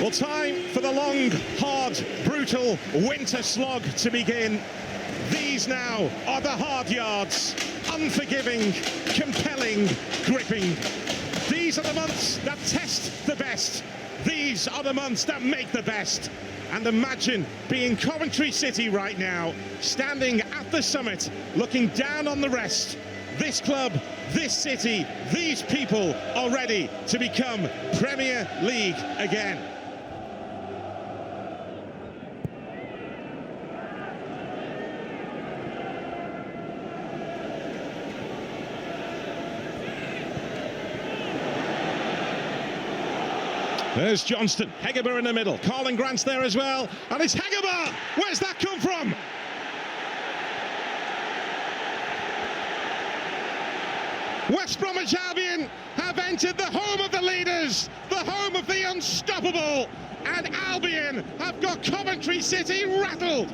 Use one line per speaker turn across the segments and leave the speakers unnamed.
Well, time for the long, hard, brutal winter slog to begin. These now are the hard yards. Unforgiving, compelling, gripping. These are the months that test the best. These are the months that make the best. And imagine being Coventry City right now, standing at the summit, looking down on the rest. This club, this city, these people are ready to become Premier League again. There's Johnston, Hegerber in the middle, Carling Grant's there as well, and it's Hegerber! Where's that come from? West Bromwich Albion have entered the home of the leaders, the home of the unstoppable, and Albion have got Coventry City rattled.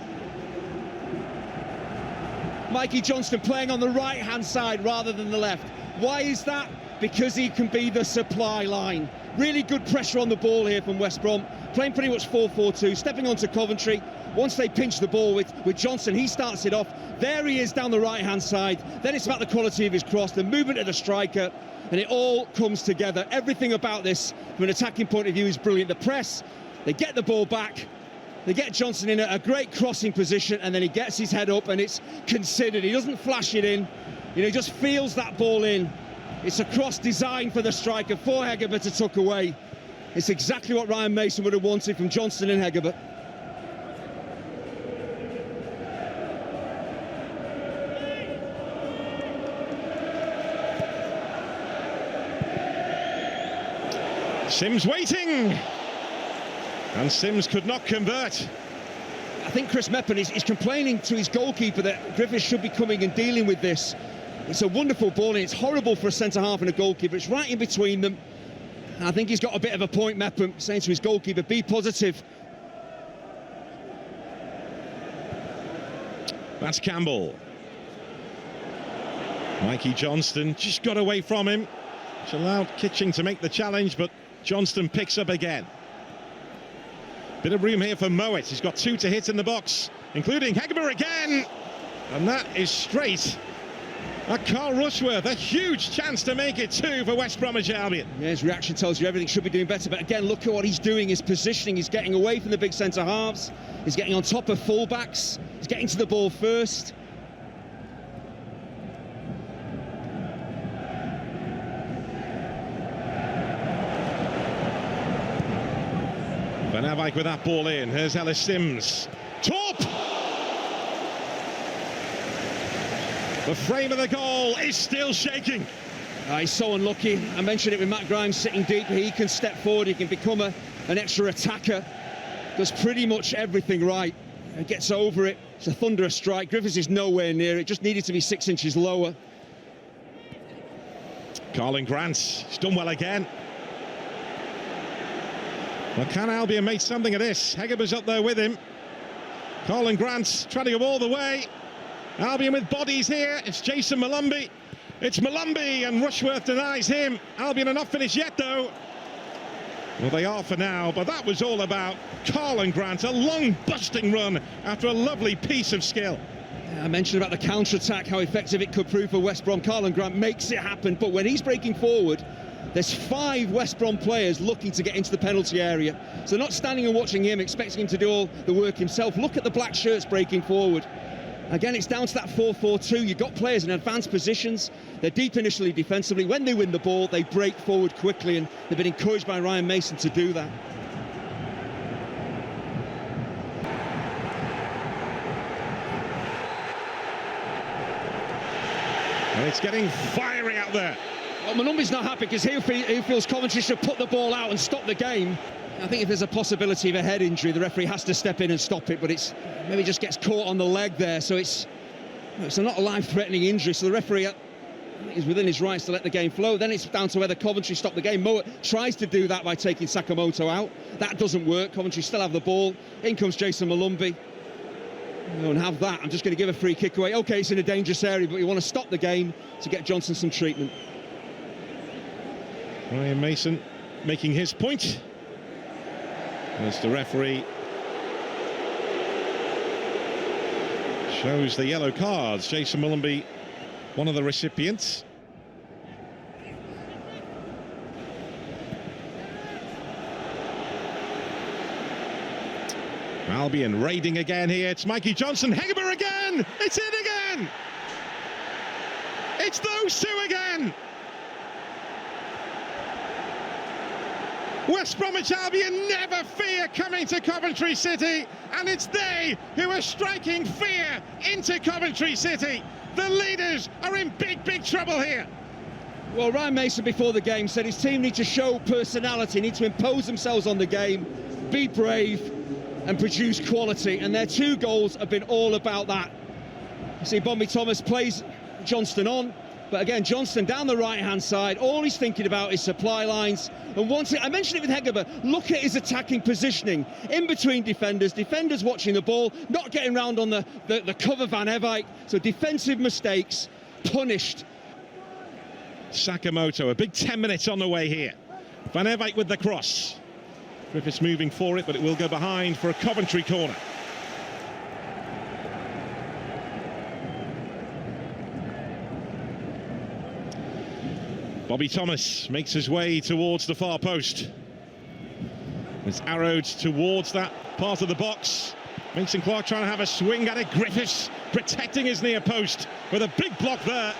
Mikey Johnston playing on the right-hand side rather than the left. Why is that? Because he can be the supply line. Really good pressure on the ball here from West Brom, playing pretty much 4-4-2, stepping onto Coventry. Once they pinch the ball with Johnston, he starts it off. There he is down the right-hand side. Then it's about the quality of his cross, the movement of the striker, and it all comes together. Everything about this, from an attacking point of view, is brilliant. The press, they get the ball back, they get Johnston in a great crossing position, and then he gets his head up, and it's considered. He doesn't flash it in, he just feels that ball in. It's a cross designed for the striker, for Hegerber to tuck away. It's exactly what Ryan Mason would have wanted from Johnston and Hegerber.
Sims waiting, and Sims could not convert.
I think Chris Meppen is complaining to his goalkeeper that Griffiths should be coming and dealing with this. It's a wonderful ball, and it's horrible for a centre-half and a goalkeeper. It's right in between them. And I think he's got a bit of a point, Meppen, saying to his goalkeeper, be positive.
That's Campbell. Mikey Johnston just got away from him. It's allowed Kitching to make the challenge, but Johnston picks up again. Bit of room here for Mowat. He's got two to hit in the box, including Hegerber again. And that is straight at Carl Rushworth. A huge chance to make it two for West Bromwich Albion.
Yeah, his reaction tells you everything should be doing better. But again, look at what he's doing. His positioning. He's getting away from the big centre-halves. He's getting on top of full-backs. He's getting to the ball first.
Van Avijk with that ball in. Here's Ellis Sims. Top! The frame of the goal is still shaking.
He's so unlucky. I mentioned it with Matt Grimes sitting deep. He can step forward. He can become an extra attacker. Does pretty much everything right. And gets over it. It's a thunderous strike. Griffiths is nowhere near it. Just needed to be 6 inches lower.
Carling Grant. He's done well again. Well, can Albion make something of this? Hegerber's up there with him. Carling Grant trying to go all the way. Albion with bodies here. It's Jason Malumbi. It's Malumbi, and Rushworth denies him. Albion are not finished yet, though. Well, they are for now, but that was all about Carling Grant. A long busting run after a lovely piece of skill.
I mentioned about the counter-attack, how effective it could prove for West Brom. Carling Grant makes it happen, but when he's breaking forward, there's 5 West Brom players looking to get into the penalty area. So not standing and watching him, expecting him to do all the work himself. Look at the black shirts breaking forward. Again, it's down to that 4-4-2. You've got players in advanced positions. They're deep initially defensively. When they win the ball, they break forward quickly, and they've been encouraged by Ryan Mason to do that.
And it's getting fiery out there.
Well, Malumbi's not happy because he feels Coventry should put the ball out and stop the game. I think if there's a possibility of a head injury, the referee has to step in and stop it, but it's maybe just gets caught on the leg there, so it's not a life-threatening injury, so the referee is within his rights to let the game flow. Then it's down to whether Coventry stop the game. Mowat tries to do that by taking Sakamoto out. That doesn't work. Coventry still have the ball. In comes Jason Malumbi. We don't have that. I'm just going to give a free kick away. OK, it's in a dangerous area, but you want to stop the game to get Johnson some treatment.
Ryan Mason making his point. As the referee shows the yellow cards. Jason Mullenby, one of the recipients. Albion raiding again here. It's Mikey Johnson. Hegerber again. It's in again. It's those two again. West Bromwich Albion never fear coming to Coventry City, and it's they who are striking fear into Coventry City. The leaders are in big trouble here.
Well, Ryan Mason before the game said his team need to show personality, need to impose themselves on the game, be brave and produce quality, and their 2 goals have been all about that. You see Bombi Thomas plays Johnston on, but again Johnston down the right hand side, all he's thinking about is supply lines. And once I mentioned it with Hegerber, look at his attacking positioning in between defenders watching the ball, not getting round on the cover Van Evijk, so defensive mistakes punished.
Sakamoto, a big 10 minutes on the way here. Van Evijk with the cross. Griffiths moving for it, but it will go behind for a Coventry corner. Bobby Thomas makes his way towards the far post. It's arrowed towards that part of the box. Mason Clark trying to have a swing at it. Griffiths protecting his near post with a big block there.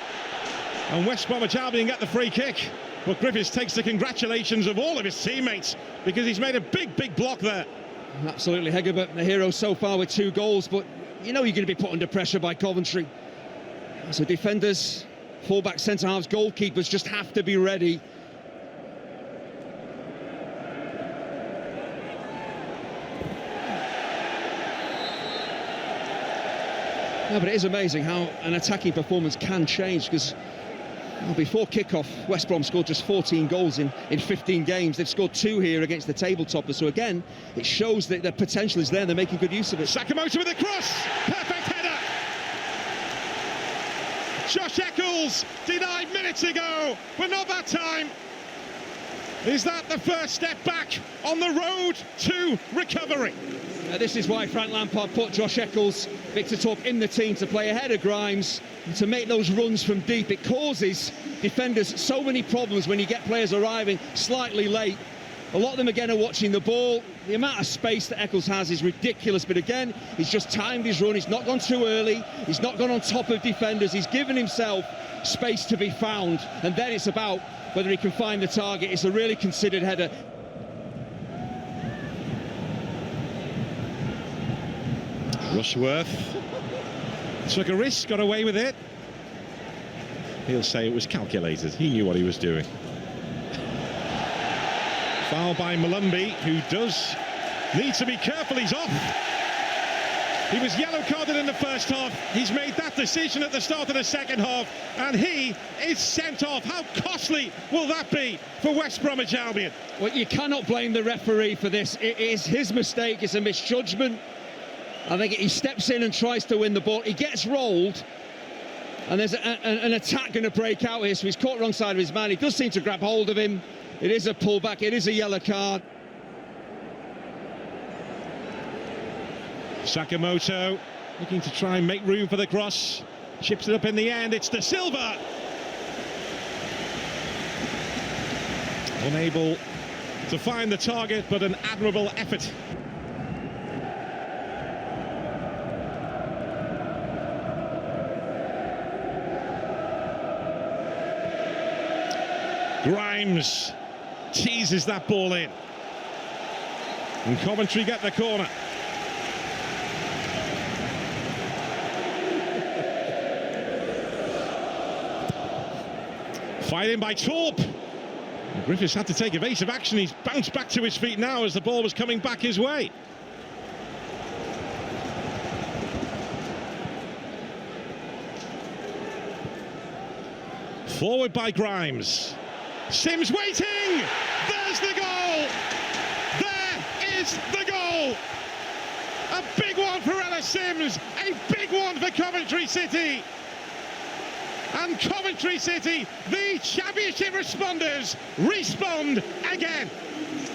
And West Bromwich Albion get the free kick. But Griffiths takes the congratulations of all of his teammates because he's made a big block there.
Absolutely, Hegerber, the hero so far with 2 goals, but you know you're going to be put under pressure by Coventry. So defenders, full-back, centre-halves, goalkeepers just have to be ready. Yeah, but it is amazing how an attacking performance can change, because before kick-off, West Brom scored just 14 goals in 15 games. They've scored 2 here against the table toppers. So again, it shows that their potential is there and they're making good use of it.
Sakamoto with a cross. Perfect header. Josh Eccles denied minutes ago, but not that time. Is that the first step back on the road to recovery?
This is why Frank Lampard put Josh Eccles, Victor Torp in the team to play ahead of Grimes and to make those runs from deep. It causes defenders so many problems when you get players arriving slightly late. A lot of them again are watching the ball. The amount of space that Eccles has is ridiculous, but again, he's just timed his run. He's not gone too early. He's not gone on top of defenders. He's given himself space to be found, and then it's about whether he can find the target. It's a really considered header.
Rushworth took a risk, got away with it. He'll say it was calculated. He knew what he was doing. Foul by Mullenby, who does need to be careful. He's off. He was yellow carded in the first half. He's made that decision at the start of the second half, and he is sent off. How costly will that be for West Bromwich Albion?
Well, you cannot blame the referee for this. It is his mistake. It's a misjudgment. I think he steps in and tries to win the ball. He gets rolled, and there's an attack going to break out here, so he's caught wrong side of his man. He does seem to grab hold of him. It is a pullback. It is a yellow card.
Sakamoto looking to try and make room for the cross. Chips it up in the end. It's De Silva. Unable to find the target, but an admirable effort. Grimes teases that ball in, and Coventry get the corner. Fired in by Torp. And Griffiths had to take evasive action. He's bounced back to his feet now as the ball was coming back his way. Forward by Grimes. Sims waiting! There's the goal! There is the goal! A big one for Ellis Sims, a big one for Coventry City. And Coventry City, the championship responders, respond again.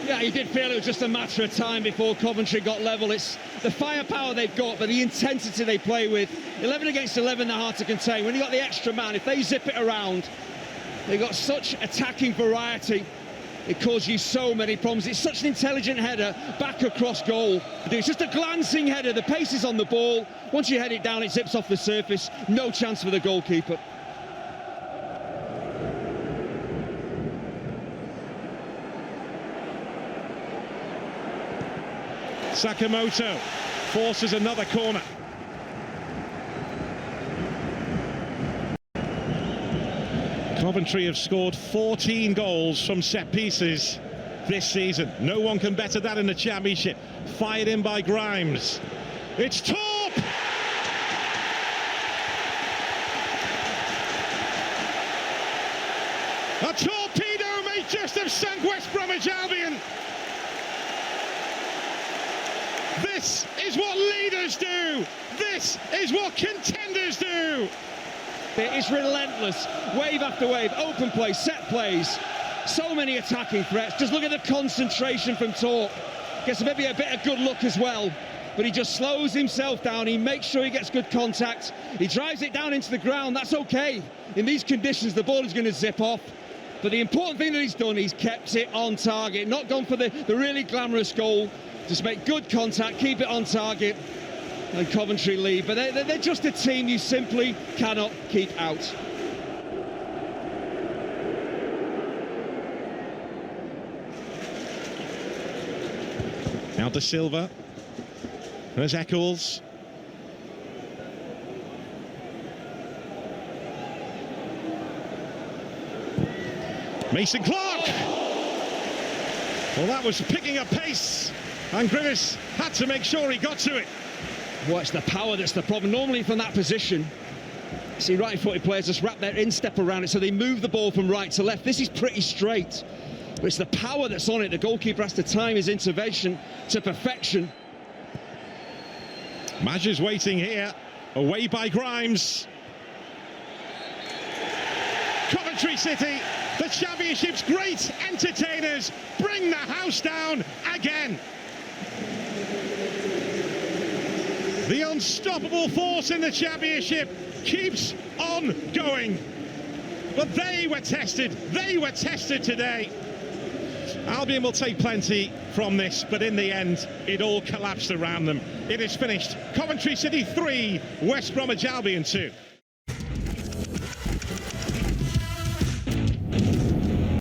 Yeah, you did feel it was just a matter of time before Coventry got level. It's the firepower they've got, but the intensity they play with. 11 against 11, they're hard to contain. When you've got the extra man, if they zip it around, they've got such attacking variety. It causes you so many problems. It's such an intelligent header back across goal. It's just a glancing header. The pace is on the ball. Once you head it down, it zips off the surface. No chance for the goalkeeper.
Sakamoto forces another corner. Coventry have scored 14 goals from set pieces this season. No one can better that in the Championship. Fired in by Grimes. It's Torp! A torpedo may just have sunk West Bromwich Albion. This is what leaders do. This is what contenders do.
It is relentless, wave after wave, open play, set plays, so many attacking threats. Just look at the concentration from Torp. Gets maybe a bit of good luck as well, but he just slows himself down. He makes sure he gets good contact. He drives it down into the ground. That's okay. In these conditions, the ball is going to zip off. But the important thing that he's done, he's kept it on target, not gone for the really glamorous goal. Just make good contact, keep it on target, and Coventry lead. But they're just a team you simply cannot keep out.
Now De Silva. There's Eccles. Mason Clark. Well, that was picking up pace, and Grivis had to make sure he got to it.
Well, it's the power that's the problem. Normally from that position, see right-footed players just wrap their instep around it, so they move the ball from right to left. This is pretty straight, but it's the power that's on it. The goalkeeper has to time his intervention to perfection.
Madge is waiting here, away by Grimes. Coventry City, the Championship's great entertainers, bring the house down again. The unstoppable force in the Championship keeps on going. But they were tested today. Albion will take plenty from this, but in the end, it all collapsed around them. It is finished. Coventry City 3, West Bromwich Albion 2.